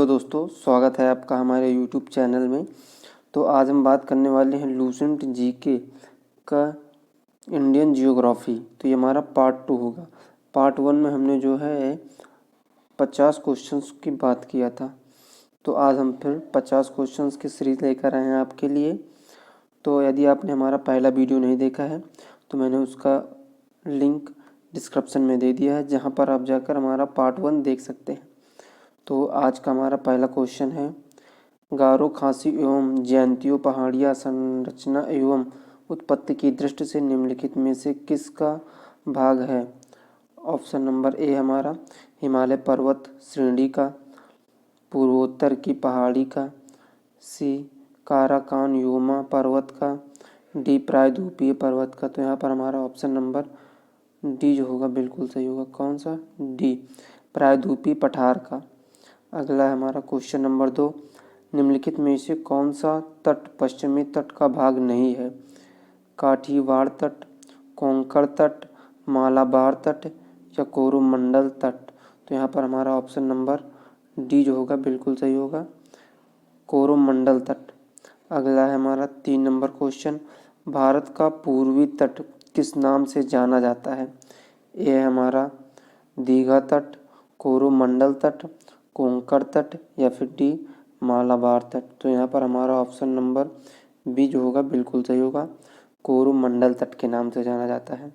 दोस्तों, स्वागत है आपका हमारे यूट्यूब चैनल में। तो आज हम बात करने वाले हैं लूसेंट जीके का इंडियन जियोग्राफी। तो ये हमारा पार्ट 2 होगा। पार्ट 1 में हमने जो है 50 क्वेश्चंस की बात किया था। तो आज हम फिर 50 क्वेश्चंस की सीरीज़ लेकर आए हैं आपके लिए। तो यदि आपने हमारा पहला वीडियो नहीं देखा है तो मैंने उसका लिंक डिस्क्रिप्शन में दे दिया है, जहाँ पर आप जाकर हमारा पार्ट 1 देख सकते हैं। तो आज का हमारा पहला क्वेश्चन है, गारो खासी एवं जयंतियों पहाड़िया संरचना एवं उत्पत्ति की दृष्टि से निम्नलिखित में से किसका भाग है। ऑप्शन नंबर ए हमारा हिमालय पर्वत श्रेणी का, पूर्वोत्तर की पहाड़ी का, सी काराकान योमा पर्वत का, डी प्रायद्वीपीय पर्वत का। तो यहाँ पर हमारा ऑप्शन नंबर डी जो होगा बिल्कुल सही होगा। कौन सा? डी, प्रायद्वीपीय पठार का। अगला है हमारा क्वेश्चन नंबर 2, निम्नलिखित में से कौन सा तट पश्चिमी तट का भाग नहीं है। काठीवाड़ तट, कोंकण तट, मालाबार तट या कोरोमंडल तट। तो यहाँ पर हमारा ऑप्शन नंबर डी जो होगा बिल्कुल सही होगा, कोरोमंडल तट। अगला है हमारा 3 नंबर क्वेश्चन, भारत का पूर्वी तट किस नाम से जाना जाता है। ए है हमारा दीघा तट, कोरोमंडल तट, कोंकण तट या फिर डी मालाबार तट। तो यहाँ पर हमारा ऑप्शन नंबर बी जो होगा बिल्कुल सही होगा, कोरोमंडल तट के नाम से जाना जाता है।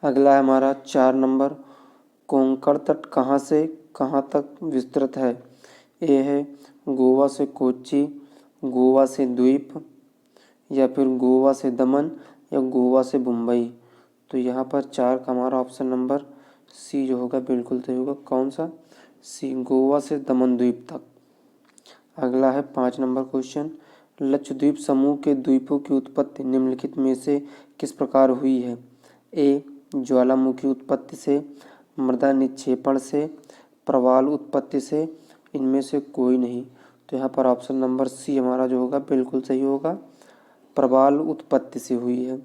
अगला है हमारा 4 नंबर, कोंकण तट कहाँ से कहाँ तक विस्तृत है। ए है गोवा से कोच्चि, गोवा से द्वीप या फिर गोवा से दमन या गोवा से मुंबई। तो यहाँ पर 4 का हमारा ऑप्शन नंबर सी जो होगा बिल्कुल सही होगा। कौन सा? सी, गोवा से दमन द्वीप तक। अगला है 5 नंबर क्वेश्चन, लक्षद्वीप समूह के द्वीपों की उत्पत्ति निम्नलिखित में से किस प्रकार हुई है। ए ज्वालामुखी उत्पत्ति से, मृदा निक्षेपण से, प्रवाल उत्पत्ति से, इनमें से कोई नहीं। तो यहाँ पर ऑप्शन नंबर सी हमारा जो होगा बिल्कुल सही होगा, प्रवाल उत्पत्ति से हुई है।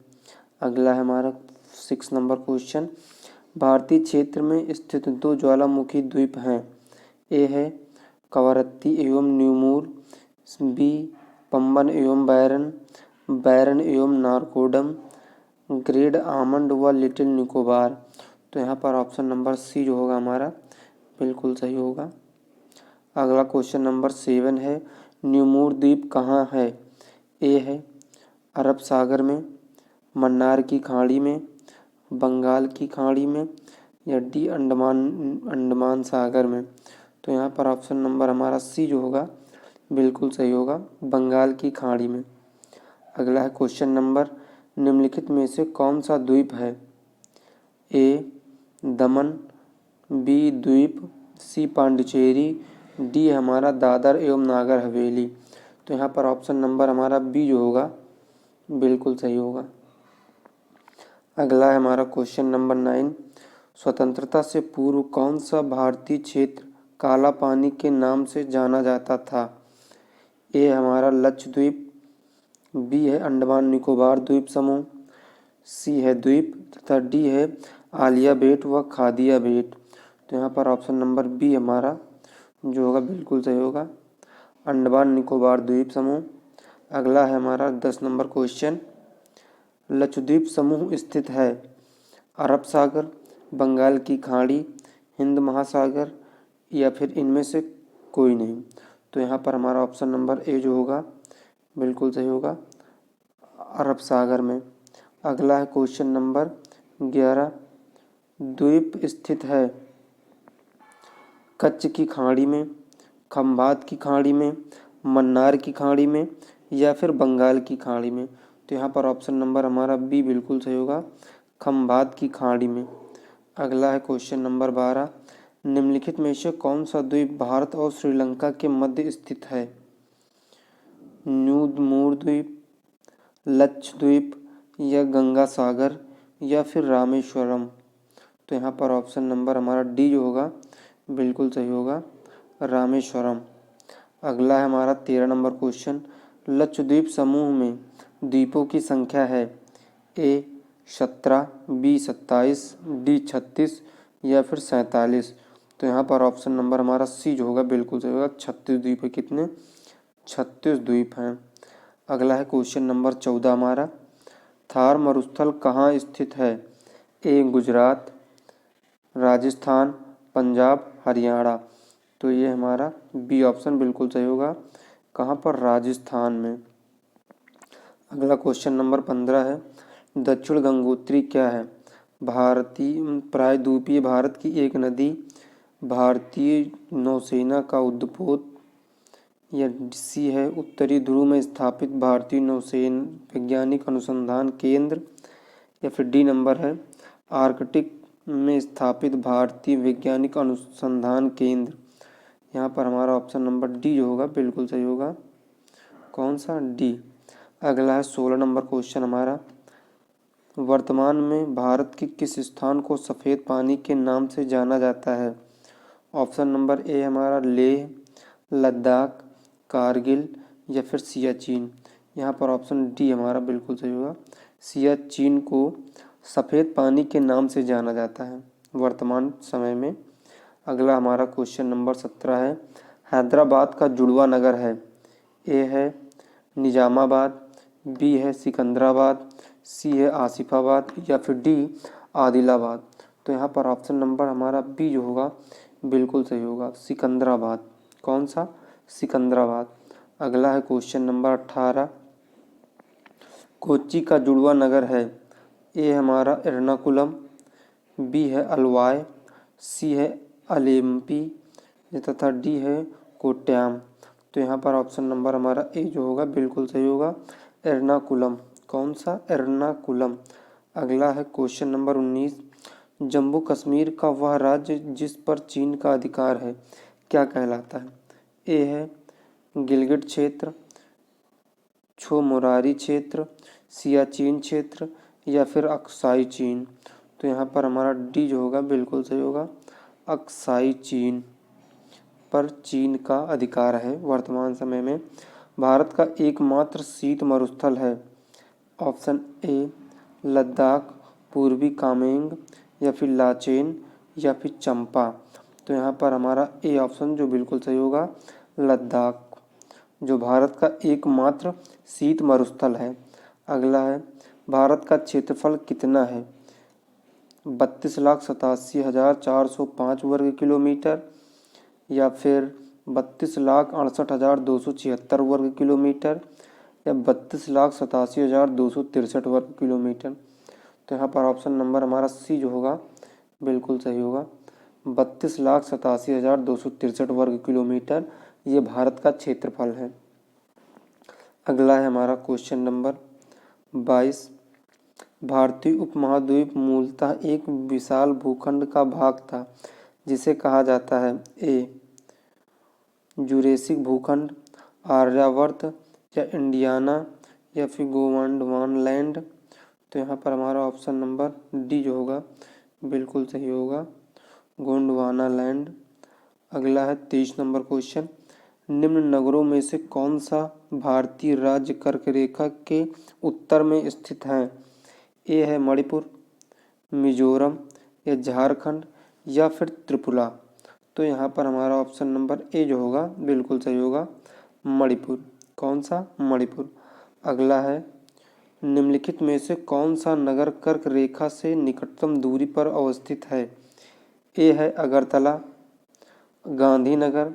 अगला है हमारा 6 नंबर क्वेश्चन, भारतीय क्षेत्र में स्थित 2 ज्वालामुखी द्वीप हैं। ए है कवरत्ती एवं न्यूमूर, बी पंबन एवं बैरन, बैरन एवं नारकोडम, ग्रेट आमंड व लिटिल निकोबार। तो यहाँ पर ऑप्शन नंबर सी जो होगा हमारा बिल्कुल सही होगा। अगला क्वेश्चन नंबर 7 है, न्यूमूर द्वीप कहाँ है। ए है अरब सागर में, मन्नार की खाड़ी में, बंगाल की खाड़ी में या डी अंडमान सागर में। तो यहाँ पर ऑप्शन नंबर हमारा सी जो होगा बिल्कुल सही होगा, बंगाल की खाड़ी में। अगला है क्वेश्चन नंबर, निम्नलिखित में से कौन सा द्वीप है। ए दमन, बी द्वीप, सी पांडिचेरी, डी हमारा दादर एवं नागर हवेली। तो यहाँ पर ऑप्शन नंबर हमारा बी जो होगा बिल्कुल सही होगा। अगला है हमारा क्वेश्चन नंबर 9, स्वतंत्रता से पूर्व कौन सा भारतीय क्षेत्र काला पानी के नाम से जाना जाता था। ए हमारा लक्षद्वीप, बी है अंडमान निकोबार द्वीप समूह, सी है द्वीप तथा डी है आलिया बेट व खादिया बेट। तो यहाँ पर ऑप्शन नंबर बी हमारा जो होगा बिल्कुल सही होगा, अंडमान निकोबार द्वीप समूह। अगला है हमारा 10 नंबर क्वेश्चन, लक्षद्वीप समूह स्थित है अरब सागर, बंगाल की खाड़ी, हिंद महासागर या फिर इनमें से कोई नहीं। तो यहाँ पर हमारा ऑप्शन नंबर ए जो होगा बिल्कुल सही होगा, अरब सागर में। अगला है क्वेश्चन नंबर 11, द्वीप स्थित है कच्छ की खाड़ी में, खंबात की खाड़ी में, मन्नार की खाड़ी में या फिर बंगाल की खाड़ी में। तो यहाँ पर ऑप्शन नंबर हमारा बी बिल्कुल सही होगा, खंबात की खाड़ी में। अगला है क्वेश्चन नंबर 12, निम्नलिखित में से कौन सा द्वीप भारत और श्रीलंका के मध्य स्थित है। न्यूमूर द्वीप, लक्षद्वीप या गंगा सागर या फिर रामेश्वरम। तो यहाँ पर ऑप्शन नंबर हमारा डी जो होगा बिल्कुल सही होगा, रामेश्वरम। अगला है हमारा 13 नंबर क्वेश्चन, लक्षद्वीप समूह में द्वीपों की संख्या है। ए 17, बी 27, डी 36 या फिर 47। तो यहाँ पर ऑप्शन नंबर हमारा सी जो होगा बिल्कुल सही होगा। 36 द्वीप है। कितने? 36 द्वीप हैं। अगला है क्वेश्चन नंबर 14 हमारा, थार मरुस्थल कहाँ स्थित है? ए गुजरात, राजस्थान, पंजाब, हरियाणा। तो ये हमारा बी ऑप्शन बिल्कुल सही होगा। कहाँ पर? राजस्थान में। अगला क्वेश्चन नंबर 15 है, दक्षिण गंगोत्री क्या है? भारतीय प्रायद्वीपीय भारत की एक नदी, भारतीय नौसेना का उद्पोत, या सी है उत्तरी ध्रुव में स्थापित भारतीय नौसेना वैज्ञानिक अनुसंधान केंद्र, या फिर डी नंबर है आर्कटिक में स्थापित भारतीय वैज्ञानिक अनुसंधान केंद्र। यहाँ पर हमारा ऑप्शन नंबर डी जो होगा बिल्कुल सही होगा। कौन सा? डी। अगला है 16 नंबर क्वेश्चन हमारा, वर्तमान में भारत के किस स्थान को सफ़ेद पानी के नाम से जाना जाता है? ऑप्शन नंबर ए हमारा लेह, लद्दाख, कारगिल, या फिर सियाचिन। यहाँ पर ऑप्शन डी हमारा बिल्कुल सही होगा। सियाचिन को सफ़ेद पानी के नाम से जाना जाता है वर्तमान समय में। अगला हमारा क्वेश्चन नंबर 17 है, हैदराबाद का जुड़वा नगर है? ए है निजामाबाद, बी है सिकंदराबाद, सी है आसिफाबाद, या फिर डी आदिलाबाद। तो यहाँ पर ऑप्शन नंबर हमारा बी जो होगा बिल्कुल सही होगा, सिकंदराबाद। कौन सा? सिकंदराबाद। अगला है क्वेश्चन नंबर 18, कोच्चि का जुड़वा नगर है? ए हमारा एर्नाकुलम, बी है अलवाय, सी है अलेम्पी, तथा डी है कोट्टायम। तो यहाँ पर ऑप्शन नंबर हमारा ए जो होगा बिल्कुल सही होगा, एर्नाकुलम। कौन सा? एर्नाकुलम। अगला है क्वेश्चन नंबर 19, जम्मू कश्मीर का वह राज्य जिस पर चीन का अधिकार है क्या कहलाता है? ए है गिलगिट क्षेत्र, छो मोरारी क्षेत्र, सियाचिन क्षेत्र, या फिर अक्साई चीन। तो यहाँ पर हमारा डी जो होगा बिल्कुल सही होगा, अक्साई चीन पर चीन का अधिकार है वर्तमान समय में। भारत का एकमात्र शीत मरुस्थल है? ऑप्शन ए लद्दाख, पूर्वी कामेंग, या फिर लाचेन, या फिर चंपा। तो यहाँ पर हमारा ए ऑप्शन जो बिल्कुल सही होगा, लद्दाख, जो भारत का एकमात्र शीत मरुस्थल है। अगला है, भारत का क्षेत्रफल कितना है? 32,87,405 वर्ग किलोमीटर, या फिर 32,68,276 वर्ग किलोमीटर, या 32,87,263 वर्ग किलोमीटर। तो यहाँ पर ऑप्शन नंबर हमारा सी जो होगा बिल्कुल सही होगा, 32,87,263 वर्ग किलोमीटर ये भारत का क्षेत्रफल है। अगला है हमारा क्वेश्चन नंबर 22, भारतीय उपमहाद्वीप मूलतः एक विशाल भूखंड का भाग था जिसे कहा जाता है? ए जुरेसिक भूखंड, आर्यावर्त, या इंडियाना, या फिर गोंडवाना। तो यहाँ पर हमारा ऑप्शन नंबर डी जो होगा बिल्कुल सही होगा, गोंडवाना लैंड। अगला है 23 नंबर क्वेश्चन, निम्न नगरों में से कौन सा भारतीय राज्य कर्क रेखा के उत्तर में स्थित है? ए है मणिपुर, मिजोरम, या झारखंड, या फिर त्रिपुरा। तो यहाँ पर हमारा ऑप्शन नंबर ए जो होगा बिल्कुल सही होगा, मणिपुर। कौन सा? मणिपुर। अगला है, निम्नलिखित में से कौन सा नगर कर्क रेखा से निकटतम दूरी पर अवस्थित है? ए है अगरतला, गांधीनगर,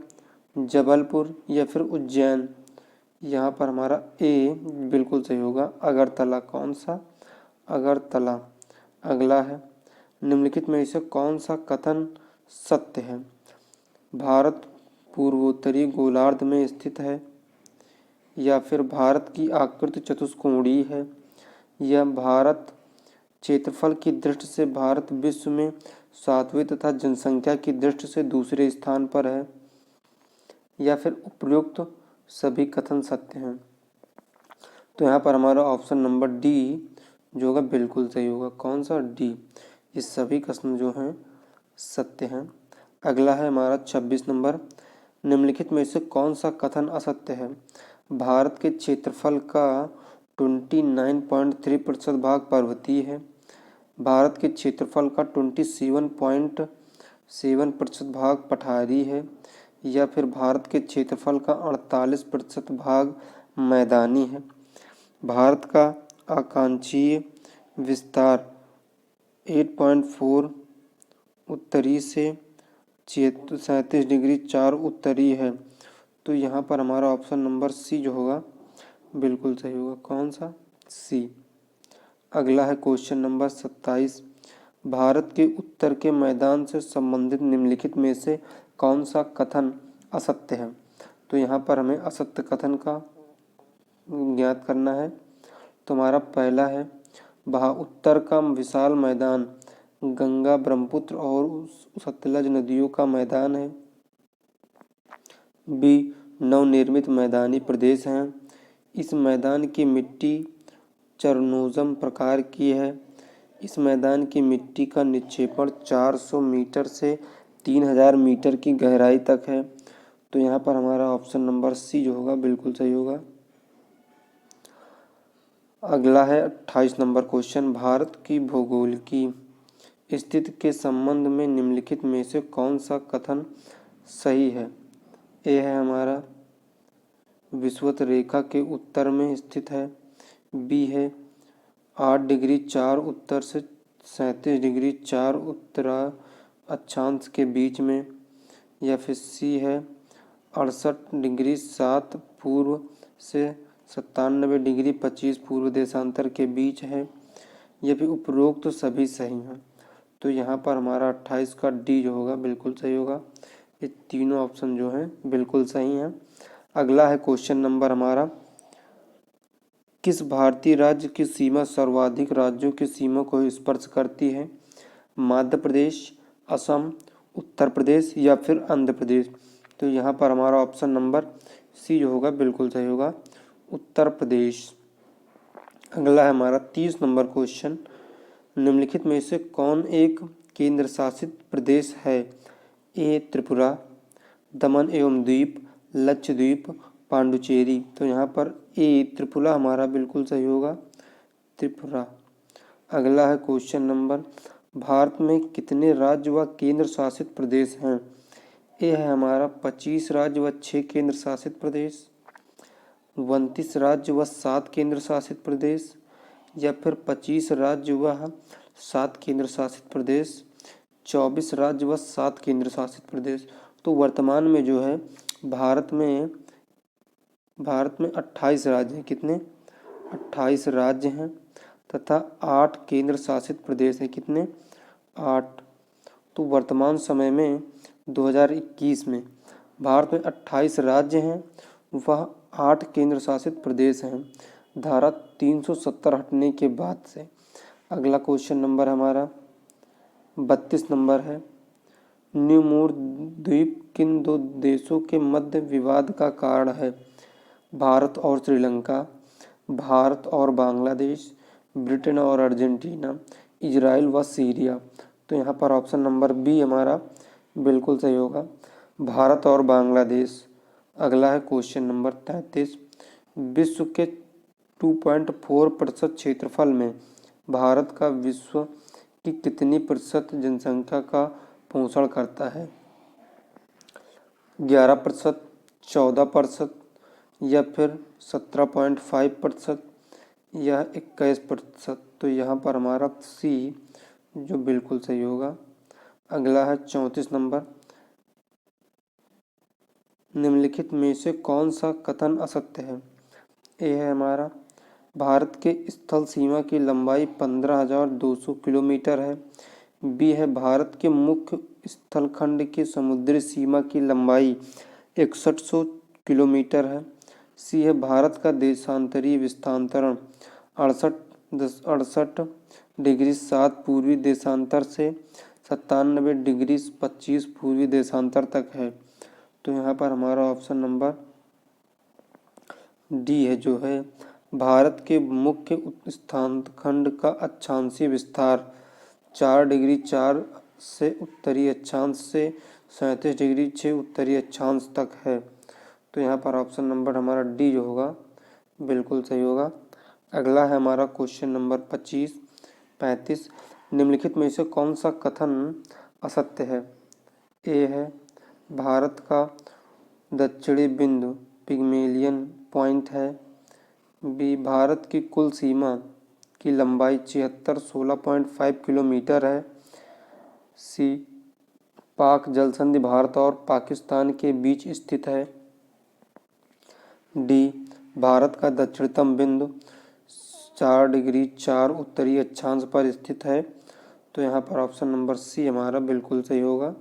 जबलपुर, या फिर उज्जैन। यहाँ पर हमारा ए बिल्कुल सही होगा, अगरतला। कौन सा? अगरतला। अगला है, निम्नलिखित में से कौन सा कथन सत्य है? भारत पूर्वोत्तरी गोलार्ध में स्थित है, या फिर भारत की आकृति चतुष्कोणीय है, या भारत क्षेत्रफल की दृष्टि से भारत विश्व में 7वें तथा जनसंख्या की दृष्टि से दूसरे स्थान पर है, या फिर उपयुक्त सभी कथन सत्य हैं। तो यहाँ पर हमारा ऑप्शन नंबर डी जो होगा बिल्कुल सही होगा। कौन सा? डी। ये सभी कथन जो हैं सत्य हैं। अगला है हमारा 26 नंबर, निम्नलिखित में से कौन सा कथन असत्य है? भारत के क्षेत्रफल का 29.3% भाग पर्वतीय है, भारत के क्षेत्रफल का 27.7 7% भाग पठारी है, या फिर भारत के क्षेत्रफल का 48% भाग मैदानी है। भारत का आकांक्षीय विस्तार 8.4 उत्तरी से 37 डिग्री 4 उत्तरी है। तो यहाँ पर हमारा ऑप्शन नंबर सी जो होगा बिल्कुल सही होगा। कौन सा? सी। अगला है क्वेश्चन नंबर 27। भारत के उत्तर के मैदान से संबंधित निम्नलिखित में से कौन सा कथन असत्य है? तो यहाँ पर हमें असत्य कथन का ज्ञात करना है। तो हमारा पहला है, उत्तर का विशाल मैदान गंगा, ब्रह्मपुत्र और सतलज नदियों का मैदान है। बी, नवनिर्मित मैदानी प्रदेश हैं। इस मैदान की मिट्टी चरनोजम प्रकार की है। इस मैदान की मिट्टी का निक्षेपण 400 मीटर से 3000 मीटर की गहराई तक है। तो यहाँ पर हमारा ऑप्शन नंबर सी जो होगा बिल्कुल सही होगा। अगला है 28 नंबर क्वेश्चन। भारत की भौगोलिकी स्थिति के संबंध में निम्नलिखित में से कौन सा कथन सही है? ए है हमारा विषुवत रेखा के उत्तर में स्थित है। बी है 8 डिग्री 4 उत्तर से 37 डिग्री 4 उत्तरा अक्षांश के बीच में। या फिर सी है 68 डिग्री 7 पूर्व से 97 डिग्री 25 पूर्व देशांतर के बीच है। या फिर उपरोक्त तो सभी सही हैं। तो यहाँ पर हमारा 28 का डी जो होगा बिल्कुल सही होगा। ये तीनों ऑप्शन जो हैं बिल्कुल सही हैं। अगला है क्वेश्चन नंबर हमारा, किस भारतीय राज्य की सीमा सर्वाधिक राज्यों की सीमा को स्पर्श करती है? मध्य प्रदेश, असम, उत्तर प्रदेश या फिर आंध्र प्रदेश? तो यहाँ पर हमारा ऑप्शन नंबर सी जो होगा बिल्कुल सही होगा, उत्तर प्रदेश। अगला है हमारा 30 नंबर क्वेश्चन। निम्नलिखित में से कौन एक केंद्र शासित प्रदेश है? ए त्रिपुरा, दमन एवं द्वीप, लक्षद्वीप, पांडुचेरी? तो यहाँ पर ए त्रिपुरा हमारा बिल्कुल सही होगा, त्रिपुरा। अगला है क्वेश्चन नंबर, भारत में कितने राज्य व केंद्र शासित प्रदेश हैं? ए है हमारा 25 राज्य व 6 केंद्र शासित प्रदेश, 29 राज्य व 7 केंद्र शासित प्रदेश, या फिर 25 राज्य व 7 केंद्र शासित प्रदेश, 24 राज्य व 7 केंद्र शासित प्रदेश? तो वर्तमान में जो है भारत में 28 राज्य हैं। कितने? 28 राज्य हैं तथा 8 केंद्र शासित प्रदेश हैं। कितने? 8। तो वर्तमान समय में 2021 में भारत में 28 राज्य हैं वह 8 केंद्र शासित प्रदेश हैं, धारा 370 हटने के बाद से। अगला क्वेश्चन नंबर हमारा 32 नंबर है, न्यूमूर द्वीप किन दो देशों के मध्य विवाद का कारण है? भारत और श्रीलंका, भारत और बांग्लादेश, ब्रिटेन और अर्जेंटीना, इजराइल व सीरिया? तो यहाँ पर ऑप्शन नंबर बी हमारा बिल्कुल सही होगा, भारत और बांग्लादेश। अगला है क्वेश्चन नंबर 33। विश्व के 2.4% क्षेत्रफल में भारत का विश्व की कितनी प्रतिशत जनसंख्या का पोषण करता है? 11%, 14% या फिर 17.5% या 21%? तो यहाँ पर हमारा सी जो बिल्कुल सही होगा। अगला है 34 नंबर, निम्नलिखित में से कौन सा कथन असत्य है? ए है हमारा भारत के स्थल सीमा की लंबाई 15,200 किलोमीटर है। बी है भारत के मुख्य स्थलखंड की समुद्री सीमा की लंबाई 6100 किलोमीटर है। सी है भारत का देशांतरी विस्तांतरण 68 डिग्री 7 पूर्वी देशांतर से 97 डिग्री 25 पूर्वी देशांतर तक है। तो यहाँ पर हमारा ऑप्शन नंबर डी है जो है भारत के मुख्य स्थानखंड का अक्षांशीय विस्तार 4 डिग्री 4 से उत्तरी अक्षांश से 37 डिग्री 6 उत्तरी अक्षांश तक है। तो यहाँ पर ऑप्शन नंबर हमारा डी जो होगा बिल्कुल सही होगा। अगला है हमारा क्वेश्चन नंबर 35। निम्नलिखित में से कौन सा कथन असत्य है? ए है भारत का दक्षिणी बिंदु पिग्मेलियन पॉइंट है। बी भारत की कुल सीमा की लंबाई 7616.5 किलोमीटर है। सी पाक जलसंधि भारत और पाकिस्तान के बीच स्थित है। डी भारत का दक्षिणतम बिंदु 4 डिग्री 4 उत्तरी अक्षांश पर स्थित है। तो यहाँ पर ऑप्शन नंबर सी हमारा बिल्कुल सही होगा।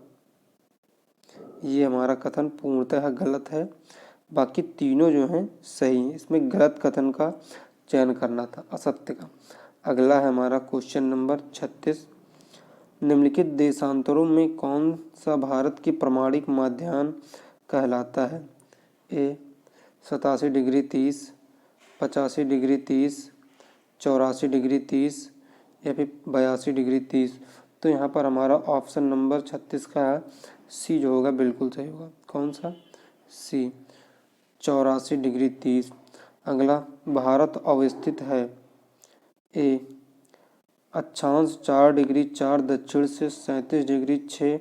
ये हमारा कथन पूर्णतः गलत है, बाकी तीनों जो हैं सही हैं। इसमें गलत कथन का चयन करना था, असत्य का। अगला है हमारा क्वेश्चन नंबर 36। निम्नलिखित देशांतरों में कौन सा भारत की प्रमाणिक माध्याह्न कहलाता है? ए 87 डिग्री 30, 85 डिग्री 30, 84 डिग्री 30 या फिर 82 डिग्री 30। तो यहाँ पर हमारा ऑप्शन नंबर 36 का सी जो होगा बिल्कुल सही होगा। कौन सा? सी 84 डिग्री 30। अगला भारत अवस्थित है ए अक्षांश 4 डिग्री 4 दक्षिण से 37 डिग्री 6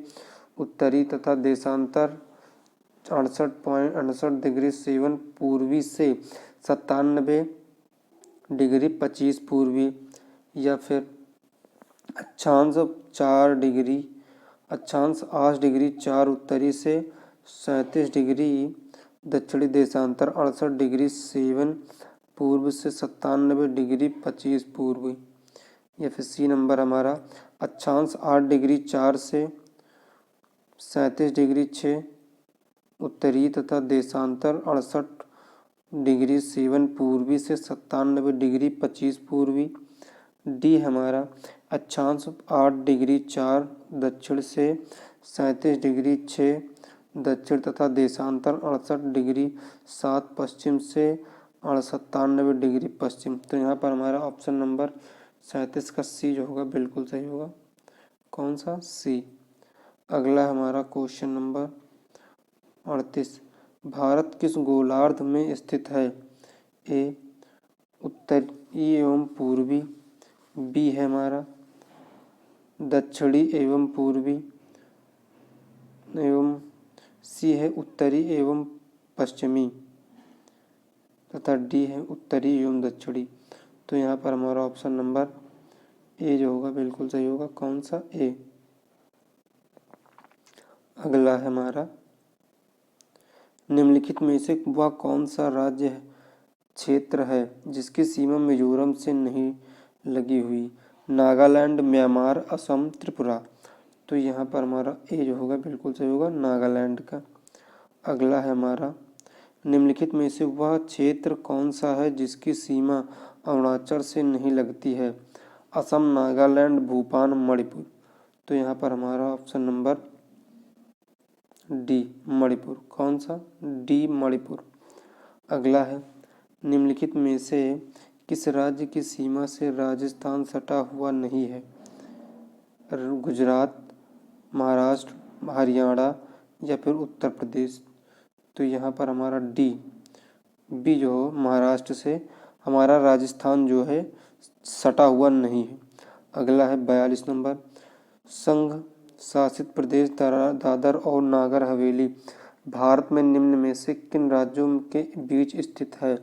उत्तरी तथा देशांतर 68.68 डिग्री 7 पूर्वी से 97 डिग्री 25 पूर्वी, या फिर अक्षांश 8 डिग्री 4 उत्तरी से 37 डिग्री दक्षिणी देशांतर 68 डिग्री 7 पूर्व से 97 डिग्री 25 पूर्वी, या फिर सी नंबर हमारा अक्षांश 8 डिग्री 4 से 37 डिग्री 6 उत्तरी तथा देशांतर 68 डिग्री 7 पूर्वी से 97 डिग्री 25 पूर्वी। डी हमारा अक्षांश 8 डिग्री 4 दक्षिण से 37 डिग्री 6 दक्षिण तथा देशांतर 68 डिग्री 7 पश्चिम से 97 डिग्री पश्चिम। तो यहाँ पर हमारा ऑप्शन नंबर 37 का सी जो होगा बिल्कुल सही होगा। कौन सा? सी। अगला हमारा क्वेश्चन नंबर 38। भारत किस गोलार्ध में स्थित है? ए उत्तरी एवं पूर्वी, बी है हमारा दक्षिणी एवं पूर्वी, एवं सी है उत्तरी एवं पश्चिमी, तथा डी है उत्तरी एवं दक्षिणी। तो यहाँ पर हमारा ऑप्शन नंबर ए जो होगा बिल्कुल सही होगा। कौन सा? ए। अगला है हमारा निम्नलिखित में से वह कौन सा राज्य क्षेत्र है जिसकी सीमा मिजोरम से नहीं लगी हुई? नागालैंड, म्यांमार, असम, त्रिपुरा। तो यहाँ पर हमारा ए जो होगा बिल्कुल सही होगा, नागालैंड का। अगला है हमारा निम्नलिखित में से वह क्षेत्र कौन सा है जिसकी सीमा अरुणाचल से नहीं लगती है? असम, नागालैंड, भूटान, मणिपुर। तो यहाँ पर हमारा ऑप्शन नंबर डी मणिपुर। कौन सा? डी मणिपुर। अगला है निम्नलिखित में से किस राज्य की सीमा से राजस्थान सटा हुआ नहीं है? गुजरात, महाराष्ट्र, हरियाणा या फिर उत्तर प्रदेश। तो यहाँ पर हमारा डी बी जो हो महाराष्ट्र से हमारा राजस्थान जो है सटा हुआ नहीं है। अगला है 42 नंबर संघ शासित प्रदेश दादर और नागर हवेली भारत में निम्न में से किन राज्यों के बीच स्थित है?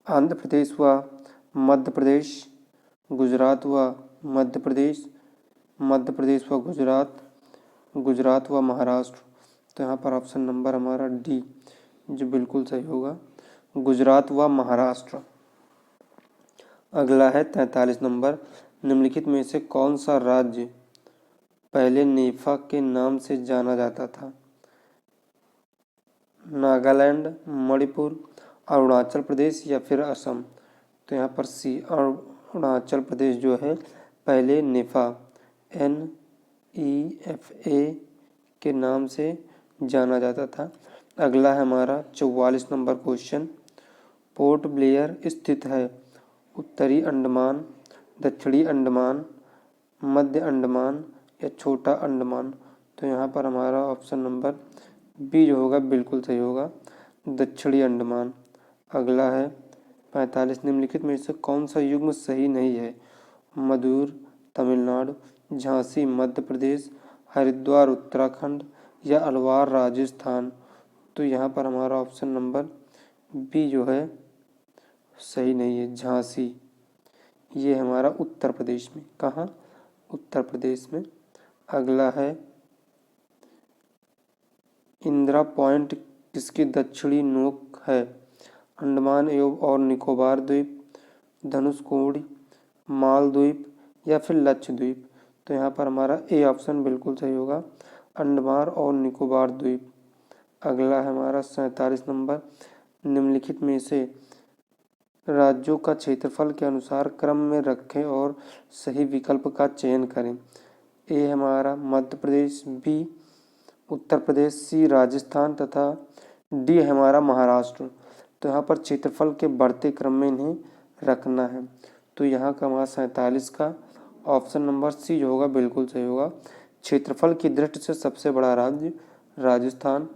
आंध्र प्रदेश व मध्य प्रदेश, गुजरात व मध्य प्रदेश, मध्य प्रदेश व गुजरात, गुजरात व महाराष्ट्र। तो यहाँ पर ऑप्शन नंबर हमारा डी जो बिल्कुल सही होगा, गुजरात व महाराष्ट्र। अगला है 43 नंबर निम्नलिखित में से कौन सा राज्य पहले नेफा के नाम से जाना जाता था? नागालैंड, मणिपुर, अरुणाचल प्रदेश या फिर असम। तो यहाँ पर सी अरुणाचल प्रदेश जो है पहले नेफा NEFA के नाम से जाना जाता था। अगला है हमारा 44 नंबर क्वेश्चन। पोर्ट ब्लेयर स्थित है उत्तरी अंडमान, दक्षिणी अंडमान, मध्य अंडमान या छोटा अंडमान। तो यहाँ पर हमारा ऑप्शन नंबर बी जो होगा बिल्कुल सही होगा, दक्षिणी अंडमान। अगला है 45 निम्नलिखित में से कौन सा युग्म सही नहीं है? मदुर तमिलनाडु, झांसी मध्य प्रदेश, हरिद्वार उत्तराखंड या अलवार राजस्थान। तो यहाँ पर हमारा ऑप्शन नंबर बी जो है सही नहीं है, झांसी। ये हमारा उत्तर प्रदेश में, कहाँ? उत्तर प्रदेश में। अगला है इंदिरा पॉइंट किसकी दक्षिणी नोक है? अंडमान एवं और निकोबार द्वीप, धनुषकोडी, मालद्वीप या फिर लक्षद्वीप। तो यहाँ पर हमारा ए ऑप्शन बिल्कुल सही होगा, अंडमान और निकोबार द्वीप। अगला है हमारा 47 नंबर, निम्नलिखित में से राज्यों का क्षेत्रफल के अनुसार क्रम में रखें और सही विकल्प का चयन करें। ए हमारा मध्य प्रदेश, बी उत्तर प्रदेश, सी राजस्थान तथा डी हमारा महाराष्ट्र। तो यहाँ पर क्षेत्रफल के बढ़ते क्रम में इन्हें रखना है। तो यहाँ का हमारा 47 का ऑप्शन नंबर सी जो होगा बिल्कुल सही होगा। क्षेत्रफल की दृष्टि से सबसे बड़ा राज्य राजस्थान,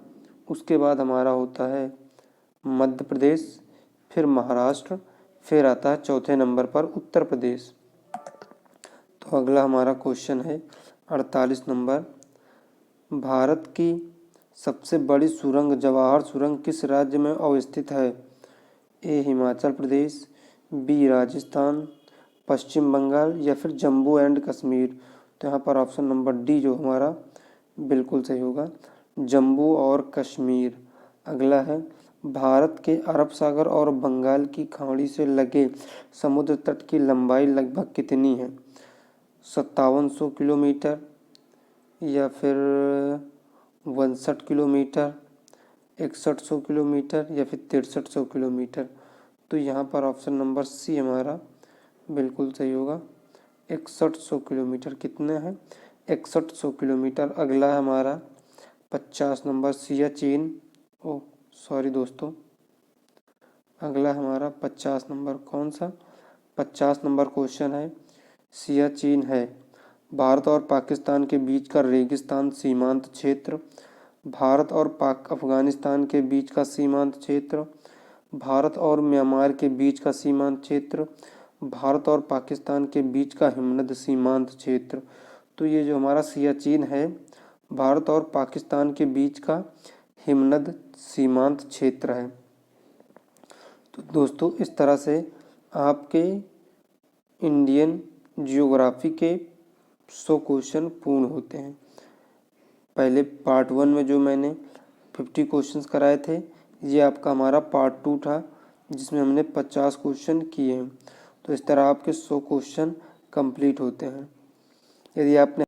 उसके बाद हमारा होता है मध्य प्रदेश, फिर महाराष्ट्र, फिर आता है चौथे नंबर पर उत्तर प्रदेश। तो अगला हमारा क्वेश्चन है 48 नंबर, भारत की सबसे बड़ी सुरंग जवाहर सुरंग किस राज्य में अवस्थित है? ए हिमाचल प्रदेश, बी राजस्थान, पश्चिम बंगाल या फिर जम्मू एंड कश्मीर। तो यहाँ पर ऑप्शन नंबर डी जो हमारा बिल्कुल सही होगा, जम्मू और कश्मीर। अगला है भारत के अरब सागर और बंगाल की खाड़ी से लगे समुद्र तट की लंबाई लगभग कितनी है? 5700 किलोमीटर या फिर 62 किलोमीटर, 6100 किलोमीटर या फिर 6300 किलोमीटर। तो यहाँ पर ऑप्शन नंबर सी हमारा बिल्कुल सही होगा, 6100 किलोमीटर। कितने हैं? 6100 किलोमीटर। अगला हमारा 50 नंबर, सियाचिन, सॉरी दोस्तों, अगला हमारा 50 नंबर कौन सा? 50 नंबर क्वेश्चन है, सियाचिन है भारत और पाकिस्तान के बीच का रेगिस्तान सीमांत क्षेत्र, भारत और अफगानिस्तान के बीच का सीमांत क्षेत्र, भारत और म्यांमार के बीच का सीमांत क्षेत्र, भारत और पाकिस्तान के बीच का हिमनद सीमांत क्षेत्र। तो ये जो हमारा सियाचिन है भारत और पाकिस्तान के बीच का हिमनद सीमांत क्षेत्र है। तो दोस्तों इस तरह से आपके इंडियन जियोग्राफी के 100 क्वेश्चन पूर्ण होते हैं। पहले पार्ट 1 में जो मैंने 50 क्वेश्चंस कराए थे, ये आपका हमारा पार्ट 2 था जिसमें हमने 50 क्वेश्चन किए हैं। तो इस तरह आपके 100 क्वेश्चन कंप्लीट होते हैं। यदि आपने